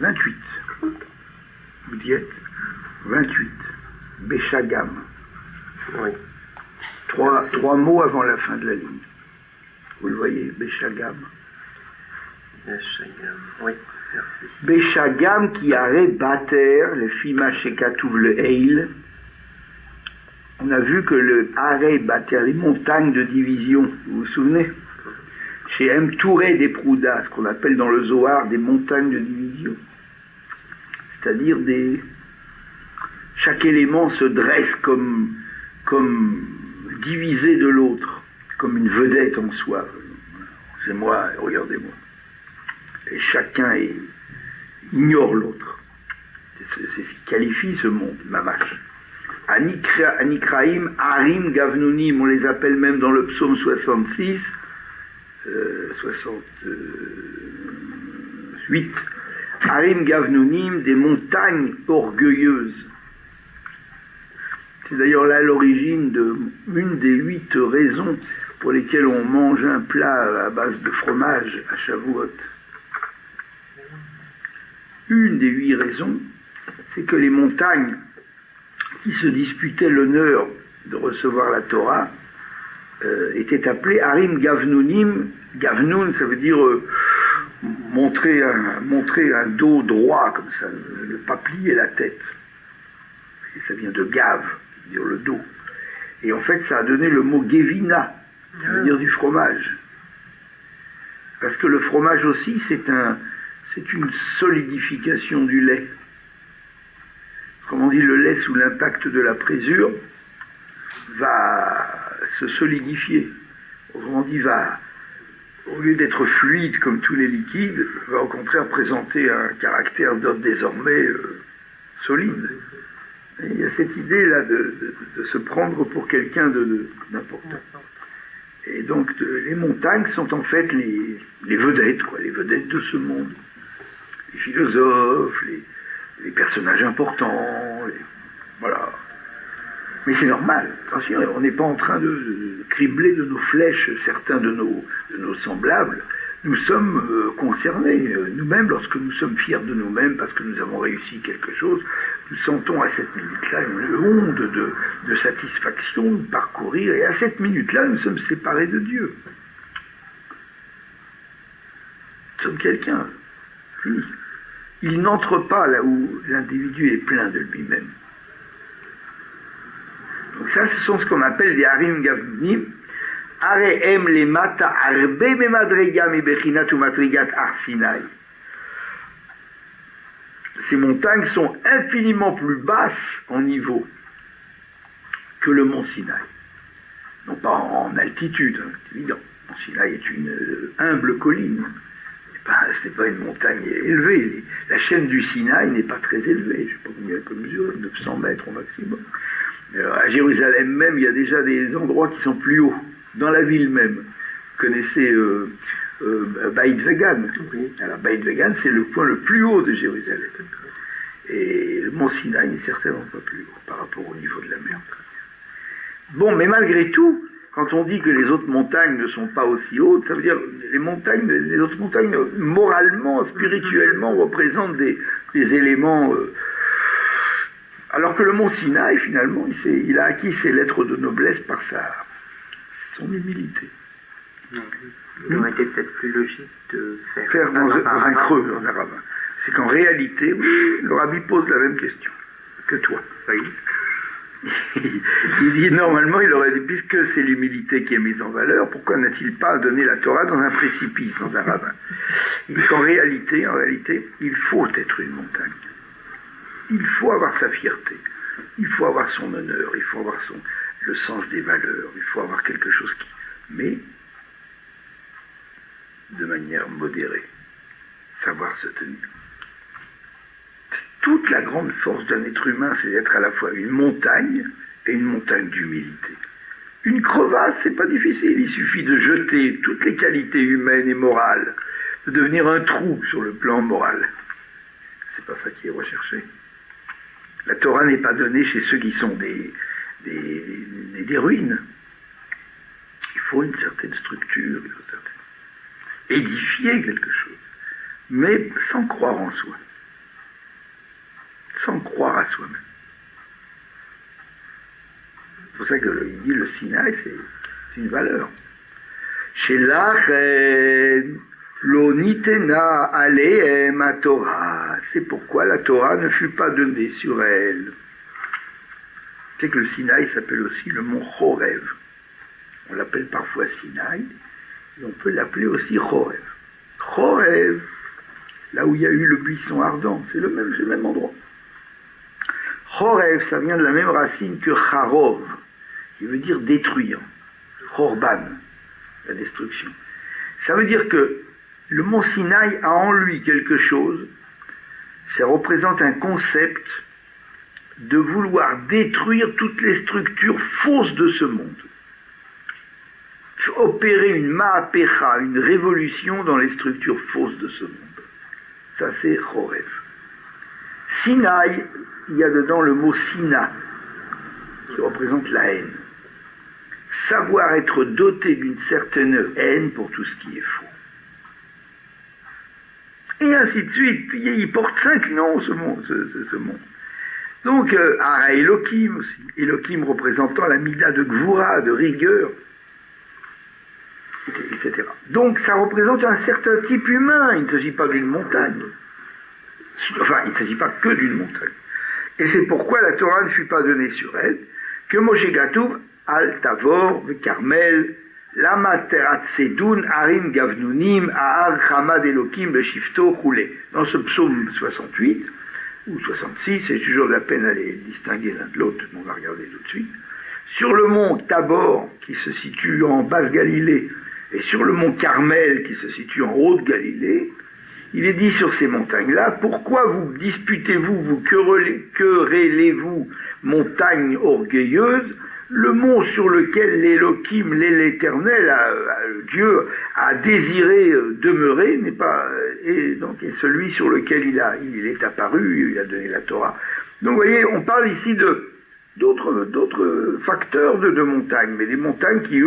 28. Vous y êtes 28. Béchagam. Oui. Trois mots avant la fin de la ligne. Vous le voyez, Béchagam. Béchagam, oui, merci. Béchagam qui arrêt Bater, le Fima Shekatouv le Eil. On a vu que le arrêt Bater, les montagnes de division, vous vous souvenez? Chez M. Touré des Proudas, ce qu'on appelle dans le Zohar des montagnes de division. C'est-à-dire chaque élément se dresse comme divisé de l'autre, comme une vedette en soi. C'est moi, regardez-moi. Et chacun ignore l'autre. C'est ce qui qualifie ce monde, Mamash. Anikraim, Harim, Gavnunim, on les appelle même dans le psaume 66, 68, Harim, Gavnunim, des montagnes orgueilleuses. C'est d'ailleurs là l'origine d'une des 8 raisons pour lesquelles on mange un plat à base de fromage à Shavuot. Une des 8 raisons, c'est que les montagnes qui se disputaient l'honneur de recevoir la Torah étaient appelées Harim Gavnunim. Gavnun, ça veut dire montrer un dos droit, comme ça, ne pas plier la tête. Et ça vient de Gav, dire le dos. Et en fait, ça a donné le mot Gevina, ça veut dire du fromage. Parce que le fromage aussi, c'est une solidification du lait. Comme on dit, le lait sous l'impact de la présure va se solidifier. Autrement dit, au lieu d'être fluide comme tous les liquides, va au contraire présenter un caractère désormais solide. Et il y a cette idée-là de se prendre pour quelqu'un d'important. Et donc les montagnes sont en fait les vedettes, les vedettes de ce monde. Les philosophes, les personnages importants, voilà. Mais c'est normal, attention, on n'est pas en train de cribler de nos flèches certains de nos semblables. Nous sommes concernés, nous-mêmes, lorsque nous sommes fiers de nous-mêmes parce que nous avons réussi quelque chose, nous sentons à cette minute-là une onde de satisfaction de parcourir, et à cette minute-là, nous sommes séparés de Dieu. Nous sommes quelqu'un, fini. Il n'entre pas là où l'individu est plein de lui-même. Donc ça, ce sont ce qu'on appelle des harim gavnim. Arehem le mata arbe bemadriga mi bechinat ou matrigat arsinai. Ces montagnes sont infiniment plus basses en niveau que le mont Sinaï. Non pas en altitude, hein, c'est évident. Le mont Sinaï est une humble colline. Ce n'est pas une montagne élevée. La chaîne du Sinaï n'est pas très élevée. Je ne sais pas combien elle peut mesurer, 900 mètres au maximum. À Jérusalem même, il y a déjà des endroits qui sont plus hauts, dans la ville même. Vous connaissez Beit Vegan. Oui. Alors Beit Vegan, c'est le point le plus haut de Jérusalem. Et le mont Sinaï n'est certainement pas plus haut par rapport au niveau de la mer. Bon, mais malgré tout, quand on dit que les autres montagnes ne sont pas aussi hautes, ça veut dire que les autres montagnes, moralement, spirituellement, représentent des éléments... alors que le mont Sinaï, finalement, il a acquis ses lettres de noblesse par son humilité. Il aurait été peut-être plus logique de faire dans un creux, dans un ravin. C'est qu'en réalité, oui, le rabbi pose la même question que toi. Oui. Il dit, normalement, il aurait dit, puisque c'est l'humilité qui est mise en valeur, pourquoi n'a-t-il pas donné la Torah dans un précipice, dans un ravin? Il dit qu'en réalité, il faut être une montagne. Il faut avoir sa fierté, il faut avoir son honneur, il faut avoir le sens des valeurs, il faut avoir quelque chose mais de manière modérée, savoir se tenir. Toute la grande force d'un être humain, c'est d'être à la fois une montagne et une montagne d'humilité. Une crevasse, c'est pas difficile, il suffit de jeter toutes les qualités humaines et morales, de devenir un trou sur le plan moral. C'est pas ça qui est recherché. La Torah n'est pas donnée chez ceux qui sont des ruines. Il faut une certaine structure, il faut édifier quelque chose, mais sans croire en soi. sans croire à soi-même. C'est pour ça qu'il dit le Sinaï, c'est une valeur. Chez l'Achen, l'onitena aleem à Torah. C'est pourquoi la Torah ne fut pas donnée sur elle. C'est que le Sinaï s'appelle aussi le mont Chorev. On l'appelle parfois Sinaï, et on peut l'appeler aussi Chorev. Chorev, là où il y a eu le buisson ardent, c'est le même endroit. Chorev, ça vient de la même racine que Charov, qui veut dire détruire. Chorban, la destruction. Ça veut dire que le mont Sinaï a en lui quelque chose, ça représente un concept de vouloir détruire toutes les structures fausses de ce monde. Opérer une ma'apecha, une révolution dans les structures fausses de ce monde. Ça c'est Chorev. Sinaï, il y a dedans le mot Sina, qui représente la haine. Savoir être doté d'une certaine haine pour tout ce qui est faux. Et ainsi de suite. Il porte 5 noms, ce monde. Donc, Ara Elohim aussi. Elohim représentant la mida de Gvura, de rigueur, etc. Donc, ça représente un certain type humain. Il ne s'agit pas d'une montagne. Enfin, il ne s'agit pas que d'une montagne. Et c'est pourquoi la Torah ne fut pas donnée sur elle, que Moshe Gatoub, Al Tavor, Carmel, Lama Terat Sedun, Harim Gavnunim, Ahar Hamad Elohim, Beshifto, Roulé. Dans ce psaume 68, ou 66, c'est toujours de la peine à les distinguer l'un de l'autre, on va regarder tout de suite. Sur le mont Tabor, qui se situe en Basse-Galilée, et sur le mont Carmel, qui se situe en Haute-Galilée, il est dit sur ces montagnes-là, pourquoi vous disputez-vous, vous querellez-vous, montagnes orgueilleuses, le mont sur lequel l'Elohim, l'Éternel, Dieu a désiré demeurer, n'est pas, et donc est celui sur lequel il est apparu, il a donné la Torah. Donc vous voyez, on parle ici d'autres facteurs de montagnes, mais des montagnes qui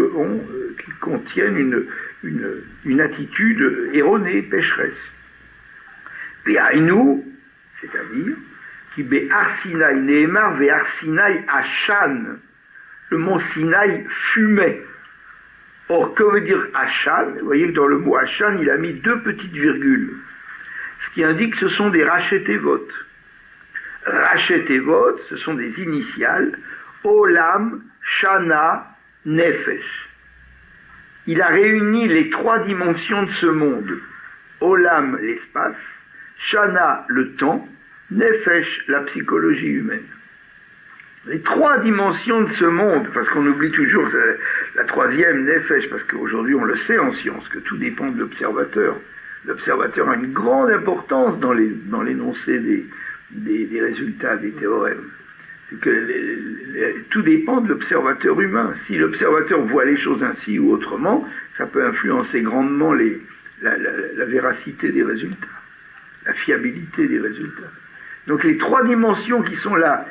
contiennent une attitude erronée, pécheresse. Ve'ainu, c'est-à-dire, qui be'ar Sinaï ne'emar ve'ar Sinaï Ashan. Le mont Sinaï fumait. Or, que veut dire Ashan? Vous voyez que dans le mot Ashan, il a mis 2 petites virgules. Ce qui indique que ce sont des Rachetevot. Rachetevot, ce sont des initiales. Olam, Shana, Nefesh. Il a réuni les 3 dimensions de ce monde. Olam, l'espace. Shana, le temps. Nefesh, la psychologie humaine. Les 3 dimensions de ce monde, parce qu'on oublie toujours la 3e, Nefesh, parce qu'aujourd'hui on le sait en science, que tout dépend de l'observateur. L'observateur a une grande importance dans l'énoncé des résultats des théorèmes. C'est que tout dépend de l'observateur humain. Si l'observateur voit les choses ainsi ou autrement, ça peut influencer grandement la véracité des résultats, la fiabilité des résultats. Donc les 3 dimensions qui sont là,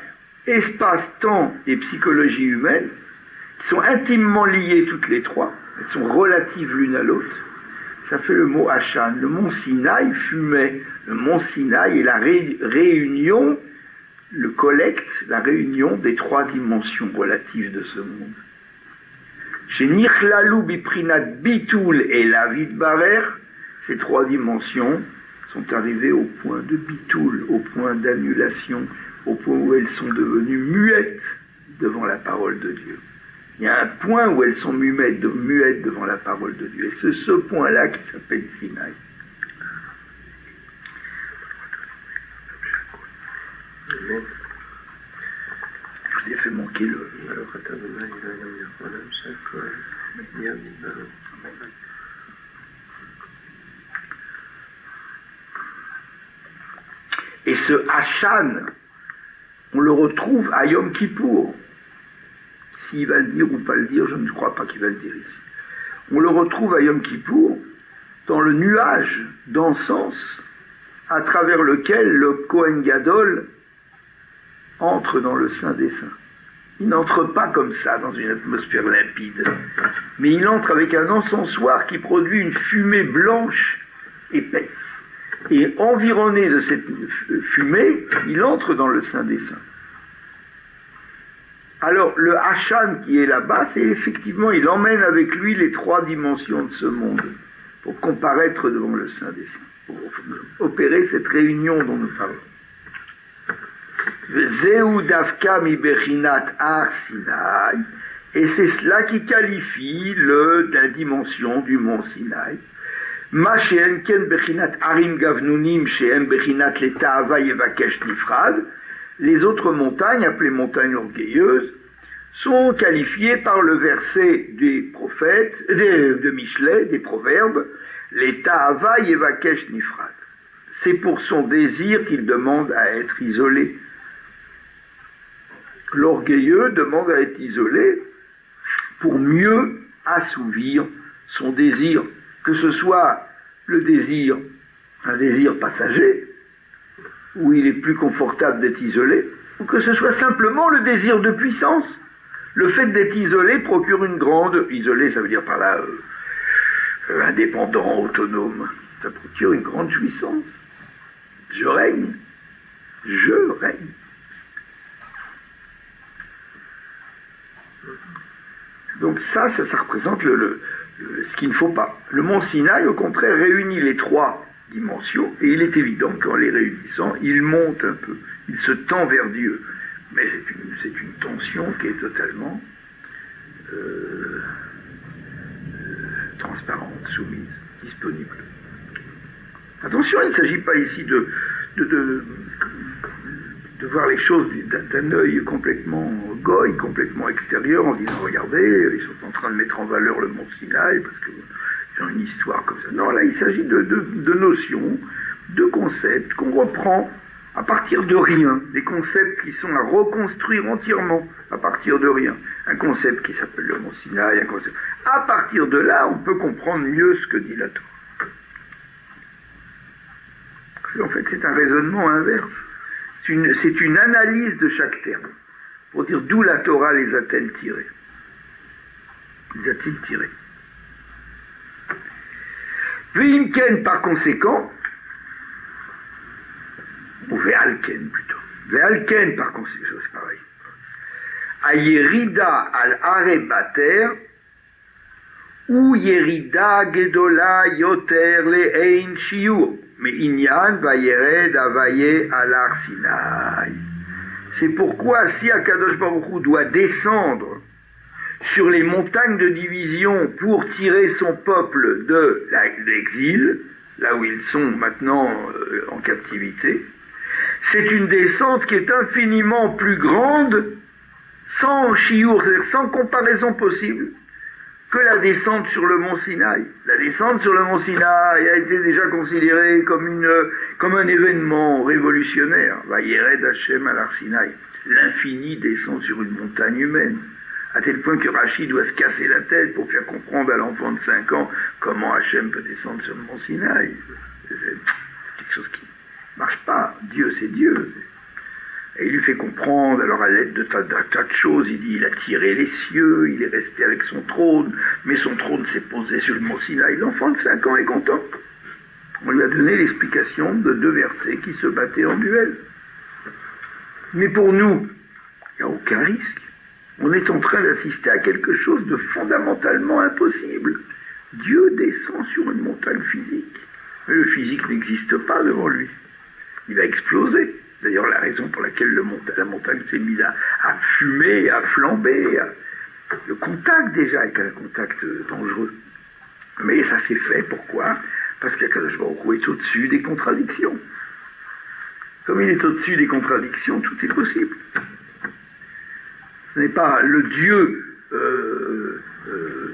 espace, temps et psychologie humaine, qui sont intimement liées toutes les 3, elles sont relatives l'une à l'autre, ça fait le mot Ashan. Le mont Sinaï fumait. Le mont Sinaï est la réunion, le collecte, la réunion des 3 dimensions relatives de ce monde. Chez Nichlalu Biprinat Bitul et Lavid Barer, ces 3 dimensions sont arrivées au point de Bitul, au point d'annulation, au point où elles sont devenues muettes devant la parole de Dieu. Il y a un point où elles sont muettes devant la parole de Dieu. Et c'est ce point-là qui s'appelle Sinaï. Je vous ai fait manquer le... Et ce Hachan, on le retrouve à Yom Kippour. S'il va le dire ou pas le dire, je ne crois pas qu'il va le dire ici. On le retrouve à Yom Kippour dans le nuage d'encens à travers lequel le Kohen Gadol entre dans le Saint des Saints. Il n'entre pas comme ça dans une atmosphère limpide, mais il entre avec un encensoir qui produit une fumée blanche épaisse. Et environné de cette fumée, il entre dans le Saint des Saints. Alors, le Hachan qui est là-bas, c'est effectivement, il emmène avec lui les trois dimensions de ce monde pour comparaître devant le Saint des Saints, pour opérer cette réunion dont nous parlons. Zeu Davka mi Bechinat Har Sinai, et c'est cela qui qualifie la dimension du mont Sinaï. Ma she'en ken Bechinat Harim Gavnunim she'en Bechinat Leta'ava Yevakesh Nifrad. Les autres montagnes, appelées montagnes orgueilleuses, sont qualifiées par le verset des prophètes, de Michelet, des proverbes, les Ta'ava Yevakesh Nifrad. C'est pour son désir qu'il demande à être isolé. L'orgueilleux demande à être isolé pour mieux assouvir son désir, que ce soit le désir, un désir passager, où il est plus confortable d'être isolé, ou que ce soit simplement le désir de puissance. Le fait d'être isolé procure une grande... Isolé, ça veut dire par là indépendant, autonome. Ça procure une grande jouissance. Je règne. Je règne. Donc ça représente ce qu'il ne faut pas. Le mont Sinaï, au contraire, réunit les trois dimensions, et il est évident qu'en les réunissant, il monte un peu, il se tend vers Dieu. Mais c'est une tension qui est totalement transparente, soumise, disponible. Attention, il ne s'agit pas ici de voir les choses d'un œil complètement goy, complètement extérieur, en disant regardez, ils sont en train de mettre en valeur le mont Sinaï parce qu'ils ont une histoire comme ça. Non, là il s'agit de notions, de concepts qu'on reprend à partir de rien, des concepts qui sont à reconstruire entièrement à partir de rien. Un concept qui s'appelle le mont Sinaï, un concept. À partir de là, on peut comprendre mieux ce que dit la Torah. En fait, c'est un raisonnement inverse. C'est une analyse de chaque terme, pour dire d'où la Torah les a-t-elle tirés. Les a-t-il tirés. Ve'imken, par conséquent, ou ve'alken plutôt. Ve'alken, par conséquent, c'est pareil. Ayerida al-arebater, ou yerida gedola yoter le'ein shiur. Mais Inyan va yered avaye alar Sinaï. C'est pourquoi si Akadosh Baruch Hu doit descendre sur les montagnes de division pour tirer son peuple de l'exil, là où ils sont maintenant en captivité, c'est une descente qui est infiniment plus grande, sans chiour, c'est-à-dire sans comparaison possible, que la descente sur le mont Sinaï. La descente sur le mont Sinaï a été déjà considérée comme un événement révolutionnaire. Vayered Hashem alar Sinaï. L'infini descend sur une montagne humaine, à tel point que Rashi doit se casser la tête pour faire comprendre à l'enfant de 5 ans comment Hashem peut descendre sur le mont Sinaï. C'est quelque chose qui ne marche pas. Dieu, c'est Dieu. Et il lui fait comprendre, alors à l'aide de tas de choses, il dit, il a tiré les cieux, il est resté avec son trône, mais son trône s'est posé sur le mont Sinaï. L'enfant de 5 ans est content. On lui a donné l'explication de 2 versets qui se battaient en duel. Mais pour nous, il n'y a aucun risque. On est en train d'assister à quelque chose de fondamentalement impossible. Dieu descend sur une montagne physique. Mais le physique n'existe pas devant lui. Il va exploser. D'ailleurs, la raison pour laquelle la montagne s'est mise à fumer, à flamber, le contact déjà est un contact dangereux. Mais ça s'est fait, pourquoi? Parce qu'Akadosh Baruch Hu est au-dessus des contradictions. Comme il est au-dessus des contradictions, tout est possible. Ce n'est pas le Dieu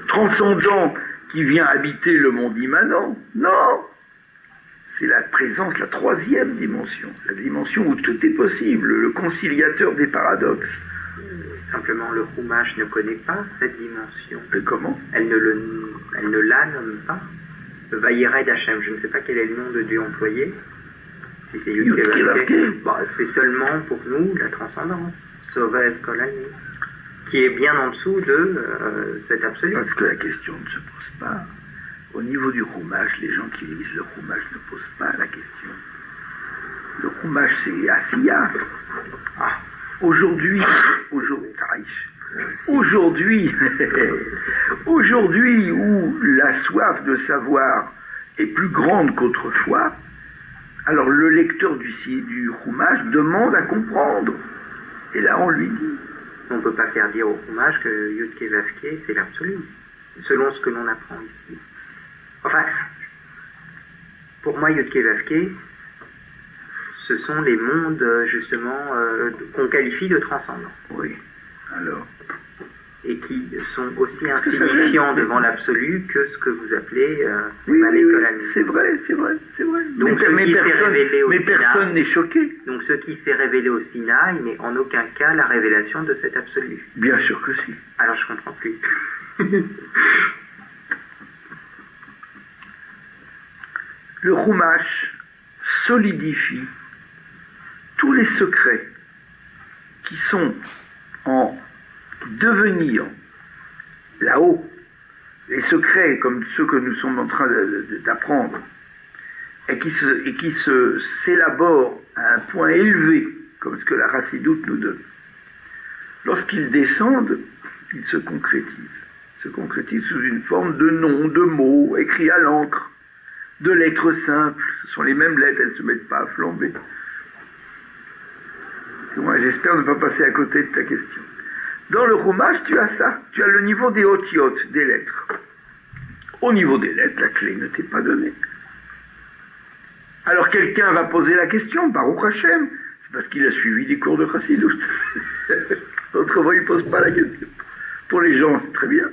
transcendant qui vient habiter le monde immanent. Non! C'est la présence, la 3e dimension, la dimension où tout est possible, le conciliateur des paradoxes. Simplement, le Chumash ne connaît pas cette dimension. Et comment? Elle ne la nomme pas. Vayered Hashem, je ne sais pas quel est le nom de Dieu employé. Si c'est Yud-Keh, c'est seulement pour nous la transcendance. Sovev Kolani, qui est bien en dessous de cet absolu. Parce que la question ne se pose pas. Au niveau du Chumash, les gens qui lisent le Chumash ne posent pas la question Chumash, c'est Asiya. Aujourd'hui, aujourd'hui où la soif de savoir est plus grande qu'autrefois, alors le lecteur du Chumash demande à comprendre. Et là, on lui dit. On ne peut pas faire dire au Chumash que Yud-Ké Vav-Ké, c'est l'absolu, selon ce que l'on apprend ici. Enfin, pour moi, Yud-Ké Vav-Ké, ce sont les mondes, justement, qu'on qualifie de transcendants. Oui, alors. Et qui sont aussi insignifiants devant l'absolu que ce que vous appelez oui, l'école c'est vrai. Donc, mais personne n'est choqué. Donc ce qui s'est révélé au Sinaï n'est en aucun cas la révélation de cet absolu. Bien sûr que si. Alors je comprends plus. Le Chumash solidifie tous les secrets qui sont en devenir là-haut, les secrets comme ceux que nous sommes en train d'apprendre, et qui s'élaborent à un point élevé, comme ce que la Chassidoute nous donne. Lorsqu'ils descendent, ils se concrétisent sous une forme de noms, de mots, écrits à l'encre, de lettres simples. Ce sont les mêmes lettres, elles ne se mettent pas à flamber. Moi, j'espère ne pas passer à côté de ta question. Dans le Chumash, tu as ça. Tu as le niveau des otiot, des lettres. Au niveau des lettres, la clé ne t'est pas donnée. Alors quelqu'un va poser la question, Baruch Hashem, c'est parce qu'il a suivi des cours de Chassidut. Autrement, il ne pose pas la question. Pour les gens, c'est très bien.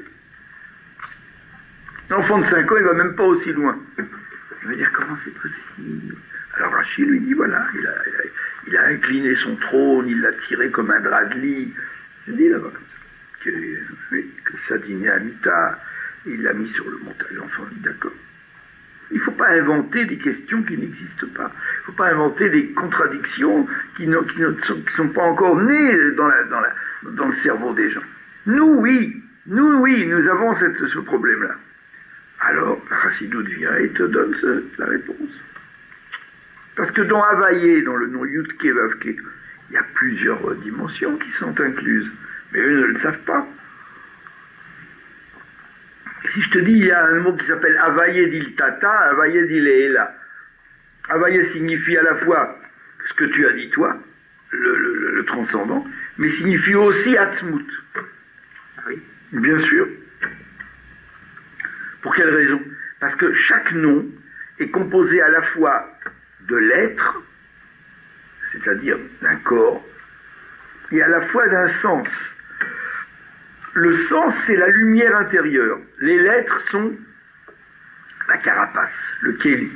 L'enfant de 5 ans, il ne va même pas aussi loin. Il va dire, comment c'est possible? Alors Rachid lui dit, voilà, il a incliné son trône, il l'a tiré comme un drap de lit. Je dis là-bas comme ça, que Sadine Amita, il l'a mis sur le montage. L'enfant dit, d'accord. Il ne faut pas inventer des questions qui n'existent pas. Il ne faut pas inventer des contradictions qui ne sont pas encore nées dans le cerveau des gens. Nous, oui, nous avons ce problème-là. Alors, la Chassidoute vient et te donne la réponse. Parce que dans Havaïe, dans le nom Yud-Ké Vav-Ké, il y a plusieurs dimensions qui sont incluses. Mais eux ne le savent pas. Si je te dis, il y a un mot qui s'appelle Havaïe d'il Tata, Havaïe d'il Eela. Havaïe signifie à la fois ce que tu as dit toi, le transcendant, mais signifie aussi Atzmut. Oui. Bien sûr. Pour quelle raison? Parce que chaque nom est composé à la fois de lettres, c'est-à-dire d'un corps, et à la fois d'un sens. Le sens, c'est la lumière intérieure. Les lettres sont la carapace, le kéli.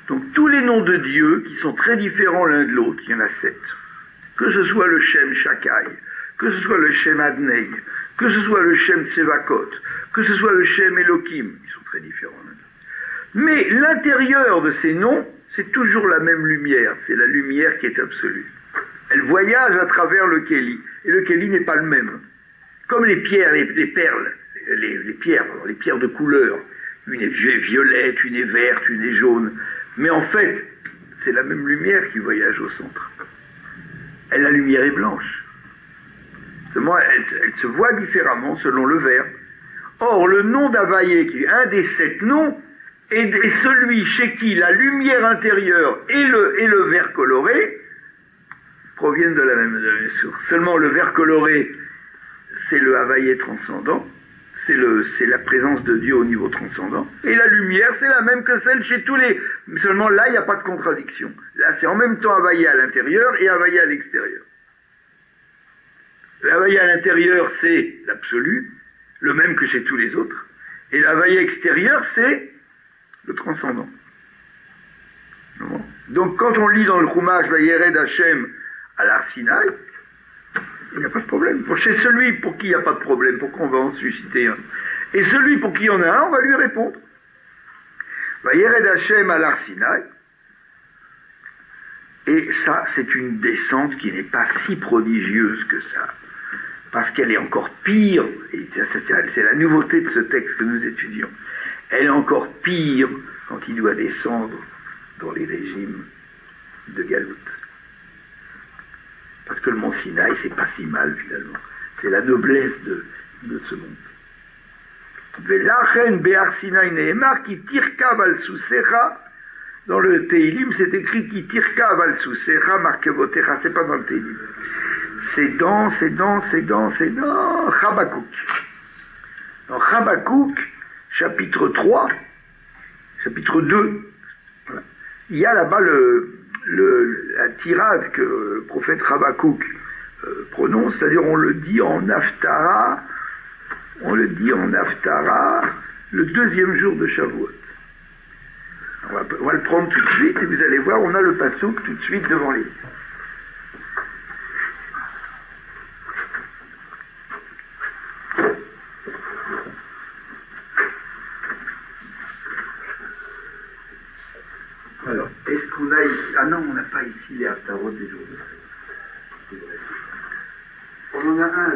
Donc tous les noms de Dieu, qui sont très différents l'un de l'autre, il y en a 7. Que ce soit le Shem Shakai, que ce soit le Shem Adnei, que ce soit le Shem Tsevakot, que ce soit le Shem Elohim, ils sont très différents l'un de l'autre. Mais l'intérieur de ces noms, c'est toujours la même lumière, c'est la lumière qui est absolue. Elle voyage à travers le kéli, et le kéli n'est pas le même. Comme les pierres, les perles, les pierres de couleur, une est violette, une est verte, une est jaune, mais en fait, c'est la même lumière qui voyage au centre. Et la lumière est blanche. Seulement, elle se voit différemment selon le verre. Or, le nom d'Havaïe, qui est un des 7 noms, est celui chez qui la lumière intérieure et le vert coloré proviennent de la même source. Seulement, le vert coloré, c'est le Havaïe transcendant, c'est la présence de Dieu au niveau transcendant. Et la lumière, c'est la même que celle chez tous les... Seulement là, il n'y a pas de contradiction. Là, c'est en même temps Havaïe à l'intérieur et Havaïe à l'extérieur. L'Havaïe à l'intérieur, c'est l'absolu, le même que chez tous les autres. Et l'Havaïe extérieur, c'est le transcendant. Donc quand on lit dans le Chumash Vayered Hashem à l'Arsinaï, il n'y a pas de problème. Chez celui pour qui il n'y a pas de problème, pourquoi on va en susciter un? Et celui pour qui il y en a un, on va lui répondre. Vayered Hashem à l'Arsinaï. Et ça, c'est une descente qui n'est pas si prodigieuse que ça. Parce qu'elle est encore pire, et c'est la nouveauté de ce texte que nous étudions, elle est encore pire quand il doit descendre dans les régimes de Galout. Parce que le mont Sinaï, c'est pas si mal finalement. C'est la noblesse de ce monde. Velachen Be'ar Sinaï Nehemar qui tirkav al susecha. Dans le Teilim, c'est écrit qui tirkav al susecha markevotecha. C'est pas dans le Teilim. C'est dans Habakkuk. Dans Habakkuk, chapitre 3, chapitre 2, voilà. Il y a là-bas la tirade que le prophète Habakkuk prononce, c'est-à-dire on le dit en Haftara, le deuxième jour de Shavuot. On va le prendre tout de suite et vous allez voir, on a le passouk tout de suite devant les yeux. Alors, est-ce qu'on a ici... Ah non, on n'a pas ici les haftarot des jours de Shavuot. C'est vrai. On en a un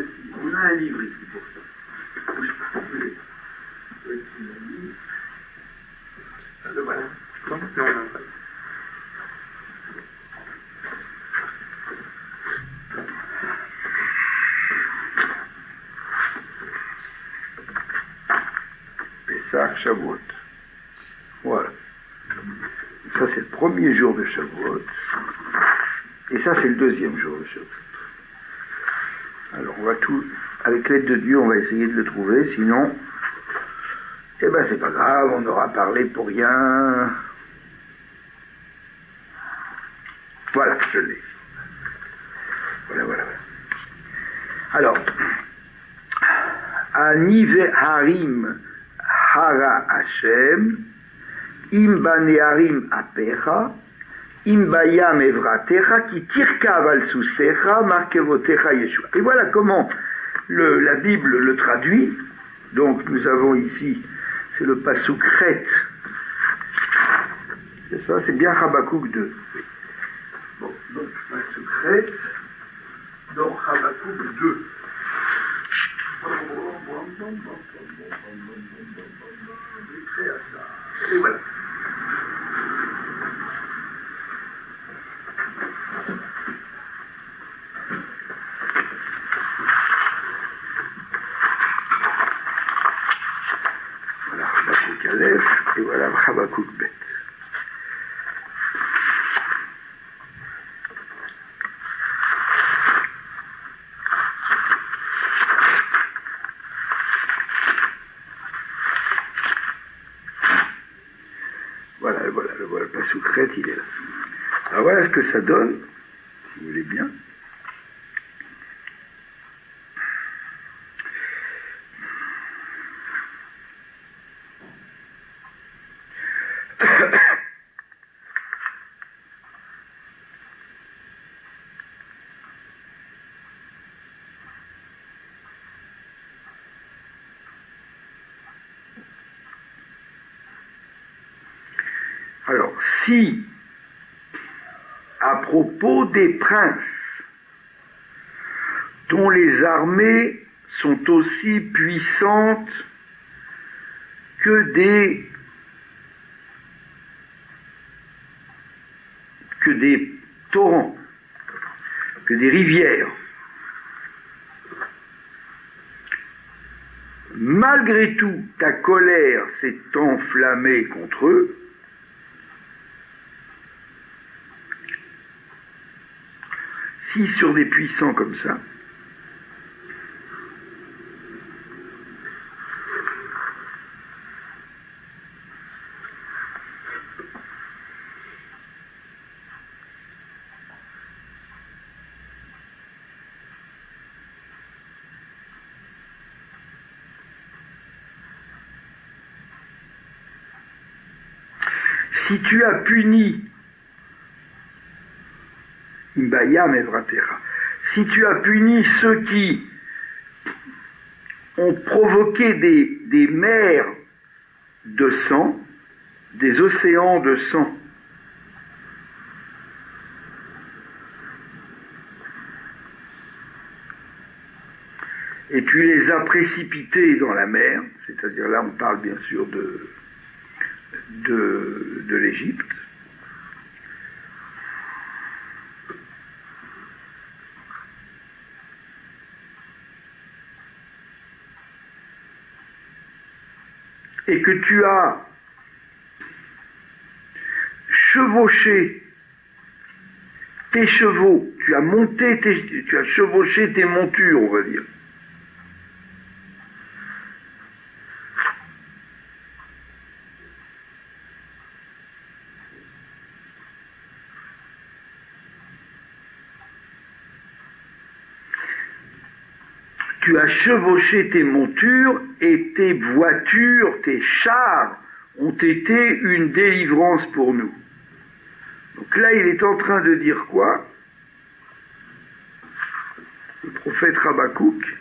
ici. On a un livre ici pour ça. Le voilà. Non. Pessah, Shavuot. Voilà. Ça, c'est le premier jour de Shavuot. Et ça, c'est le deuxième jour de Shavuot. Alors, on va tout... Avec l'aide de Dieu, on va essayer de le trouver. Sinon, eh ben, c'est pas grave, on aura parlé pour rien. Voilà, je l'ai. Voilà. Alors, Anive Harim Hara Hashem, Imba Neharim Apecha, Imba Yam Evratecha, qui tirkav al susecha, markevotecha Yeshua. Et voilà comment la Bible le traduit. Donc nous avons ici, c'est le passouk Chet. C'est ça, c'est bien Habakkuk 2. Bon, donc passouk Chet dans Habakkuk 2. Et voilà. Voilà Habakkuk Aleph et voilà Habakkuk Bet. Voilà, le passouk Chet, il est là. Alors voilà ce que ça donne, si vous voulez bien. Alors, si, à propos des princes, dont les armées sont aussi puissantes que des torrents, que des rivières, malgré tout, ta colère s'est enflammée contre eux, si sur des puissants comme ça, si tu as puni Imbayam Evratera, si tu as puni ceux qui ont provoqué des mers de sang, des océans de sang, et tu les as précipités dans la mer, c'est-à-dire là on parle bien sûr de l'Égypte, et que tu as chevauché tes chevaux, tu as chevauché tes montures, on va dire. Tu as chevauché tes montures et tes voitures, tes chars ont été une délivrance pour nous. Donc là, il est en train de dire quoi? Le prophète Habakkuk,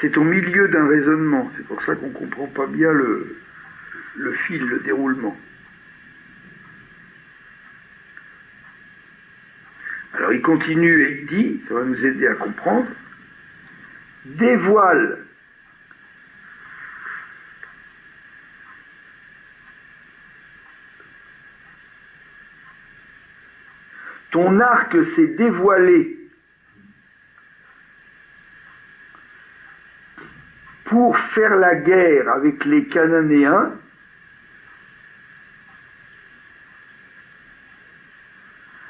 c'est au milieu d'un raisonnement, c'est pour ça qu'on ne comprend pas bien le fil, le déroulement. Alors il continue et il dit, ça va nous aider à comprendre, dévoile ton arc s'est dévoilé pour faire la guerre avec les Cananéens,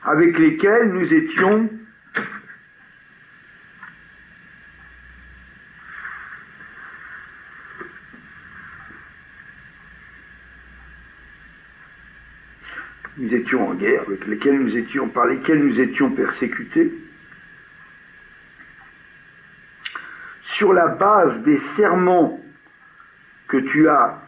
avec lesquels nous étions en guerre, avec lesquels par lesquels nous étions persécutés, sur la base des serments que tu as